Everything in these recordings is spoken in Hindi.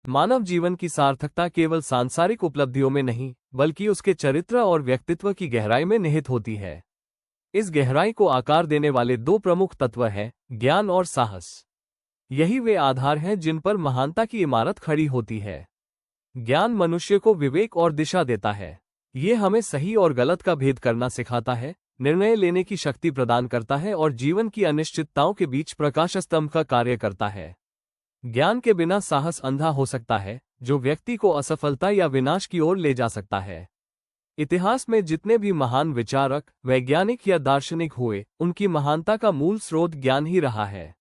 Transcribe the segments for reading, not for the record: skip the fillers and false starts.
मानव जीवन की सार्थकता केवल सांसारिक उपलब्धियों में नहीं, बल्कि उसके चरित्र और व्यक्तित्व की गहराई में निहित होती है। इस गहराई को आकार देने वाले दो प्रमुख तत्व हैं, ज्ञान और साहस। यही वे आधार हैं जिन पर महानता की इमारत खड़ी होती है। ज्ञान मनुष्य को विवेक और दिशा देता है। ये हमें सही और गलत का भेद करना सिखाता है, निर्णय लेने की शक्ति प्रदान करता है और जीवन की अनिश्चितताओं के बीच प्रकाश स्तंभ का कार्य करता है। ज्ञान के बिना साहस अंधा हो सकता है, जो व्यक्ति को असफलता या विनाश की ओर ले जा सकता है। इतिहास में जितने भी महान विचारक, वैज्ञानिक या दार्शनिक हुए, उनकी महानता का मूल स्रोत ज्ञान ही रहा है।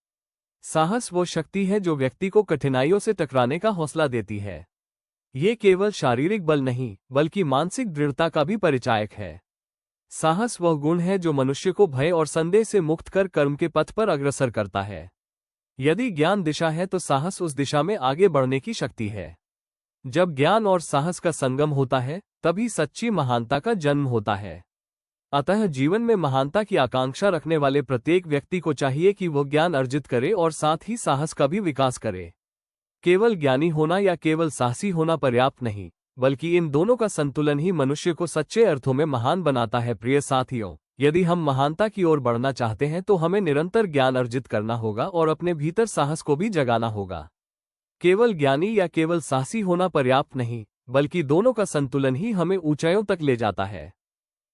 साहस वो शक्ति है जो व्यक्ति को कठिनाइयों से टकराने का हौसला देती है। ये केवल शारीरिक बल नहीं, बल्कि मानसिक दृढ़ता का भी परिचायक है। साहस वह गुण है जो मनुष्य को भय और संदेह से मुक्त कर कर्म के पथ पर अग्रसर करता है। यदि ज्ञान दिशा है तो साहस उस दिशा में आगे बढ़ने की शक्ति है। जब ज्ञान और साहस का संगम होता है, तभी सच्ची महानता का जन्म होता है। अतः जीवन में महानता की आकांक्षा रखने वाले प्रत्येक व्यक्ति को चाहिए कि वो ज्ञान अर्जित करे और साथ ही साहस का भी विकास करे। केवल ज्ञानी होना या केवल साहसी होना पर्याप्त नहीं, बल्कि इन दोनों का संतुलन ही मनुष्य को सच्चे अर्थों में महान बनाता है। प्रिय साथियों, यदि हम महानता की ओर बढ़ना चाहते हैं तो हमें निरंतर ज्ञान अर्जित करना होगा और अपने भीतर साहस को भी जगाना होगा। केवल ज्ञानी या केवल साहसी होना पर्याप्त नहीं, बल्कि दोनों का संतुलन ही हमें ऊंचाइयों तक ले जाता है।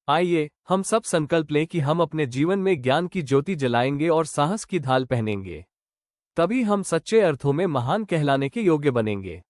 आइए हम सब संकल्प लें कि हम अपने जीवन में ज्ञान की ज्योति जलाएंगे और साहस की ढाल पहनेंगे। तभी हम सच्चे अर्थों में महान कहलाने के योग्य बनेंगे।